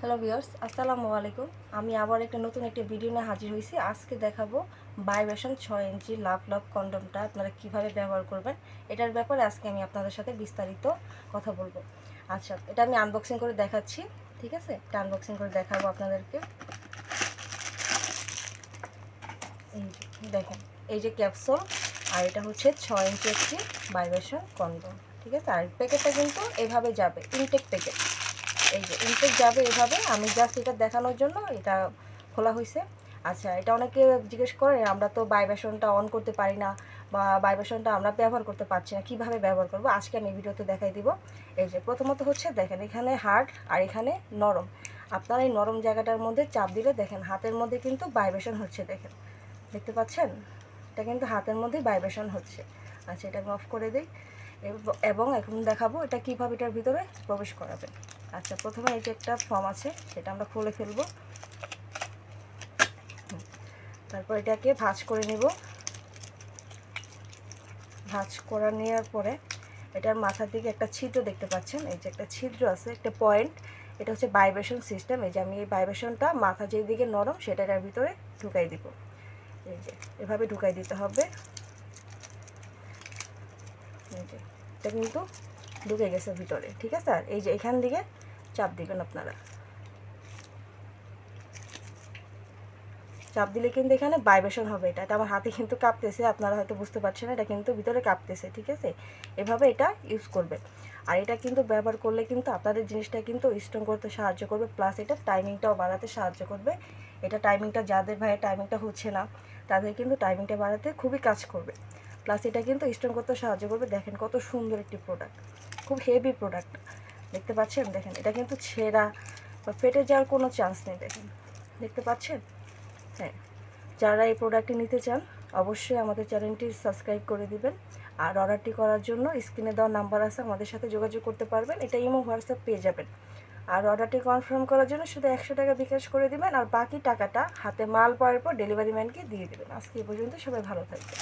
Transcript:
Hello viewers, আসসালামু আলাইকুম। আমি আবার নতুন একটা ভিডিও নিয়ে হাজির হয়েছি। আজকে দেখাবো ভাইব্রেশন 6 ইঞ্চি লাভ লাভ কন্ডমটা আপনারা কিভাবে ব্যবহার করবেন, এটার ব্যাপারে আজকে আমি আপনাদের সাথে বিস্তারিত কথা বলবো। আচ্ছা, এটা আমি আনবক্সিং করে দেখাচ্ছি। ঠিক আছে, এটা আনবক্সিং করে দেখাবো আপনাদেরকে। এই যে দেখেন, এই যে ক্যাপসুল, আর এটা হচ্ছে 6 ইঞ্চি একটি ভাইব্রেশন কন্ডম। ঠিক আছে, আর প্যাকেটটা কিন্তু এভাবে যাবে, ইনটেক প্যাকেট। এই যে ইনটেক যাবে এভাবে। আমি জাস্ট এটা দেখানোর জন্য এটা খোলা হয়েছে। আচ্ছা, এটা অনেকে জিজ্ঞেস করে আমরা তো ভাইব্রেশনটা অন করতে পারি না, বা ভাইব্রেশনটা আমরা ব্যবহার করতে পারছি না, কীভাবে ব্যবহার করব আজকে আমি ভিডিওতে দেখাই দিব। এই যে প্রথমত হচ্ছে দেখেন, এখানে হার্ড আর এখানে নরম। আপনারা এই নরম জায়গাটার মধ্যে চাপ দিলে দেখেন হাতের মধ্যে কিন্তু ভাইব্রেশন হচ্ছে। দেখেন, দেখতে পাচ্ছেন, এটা কিন্তু হাতের মধ্যে ভাইব্রেশন হচ্ছে। আচ্ছা, এটা অফ করে দিই এবং এখন দেখাবো এটা কীভাবে এটার ভিতরে প্রবেশ করাবে। আচ্ছা, প্রথমে এই যে একটা ফর্ম আছে, সেটা আমরা খুলে ফেলবো। তারপর এটাকে ভাঁজ করে নেব। ভাঁজ করা নেওয়ার পরে এটার মাথার দিকে একটা ছিদ্র দেখতে পাচ্ছেন, এই যে একটা ছিদ্র আছে, একটা পয়েন্ট। এটা হচ্ছে ভাইব্রেশন সিস্টেম। এই যে আমি এই ভাইব্রেশনটা মাথা যেই দিকে নরম সেটা এটার ভিতরে ঢুকাই দিব। এই যে এভাবে ঢুকাই দিতে হবে। এই যে এটা কিন্তু ঢুকে গেছে ভিতরে। ঠিক আছে, আর এই যে এখান দিকে চাপ দিবেন আপনারা। চাপ দিলে কিন্তু এখানে ভাইব্রেশন হবে। এটা আমার হাতে কিন্তু কাঁপতেছে, আপনারা হয়তো বুঝতে পারছেন, এটা কিন্তু ভিতরে কাঁপতেছে। ঠিক আছে, এভাবে এটা ইউজ করবে। আর এটা কিন্তু ব্যবহার করলে কিন্তু আপনাদের জিনিসটা কিন্তু স্ট্রং করতে সাহায্য করবে, প্লাস এটা টাইমিংটাও বাড়াতে সাহায্য করবে। এটা টাইমিংটা, যাদের ভাই টাইমিংটা হচ্ছে না তাদের কিন্তু টাইমিংটা বাড়াতে খুবই কাজ করবে, প্লাস এটা কিন্তু স্ট্রং করতে সাহায্য করবে। দেখেন কত সুন্দর একটি প্রোডাক্ট, খুব হেভি প্রোডাক্ট। দেখতে পাচ্ছেন, দেখেন এটা কিন্তু ছেঁড়া বা ফেটে যাওয়ার কোনো চান্স নেই। দেখেন, দেখতে পাচ্ছেন। হ্যাঁ, যারা এই প্রোডাক্টটি নিতে চান অবশ্যই আমাদের চ্যানেলটি সাবস্ক্রাইব করে দিবেন। আর অর্ডারটি করার জন্য স্ক্রিনে দেওয়া নাম্বার আছে, আমাদের সাথে যোগাযোগ করতে পারবেন। এটা ইমো হোয়াটসঅ্যাপ পেয়ে যাবেন। আর অর্ডারটি কনফার্ম করার জন্য শুধু 100 টাকা বিকাশ করে দিবেন, আর বাকি টাকাটা হাতে মাল পাওয়ার পর ডেলিভারি ম্যানকে দিয়ে দেবেন। আজকে এই পর্যন্ত, সবাই ভালো থাকবেন।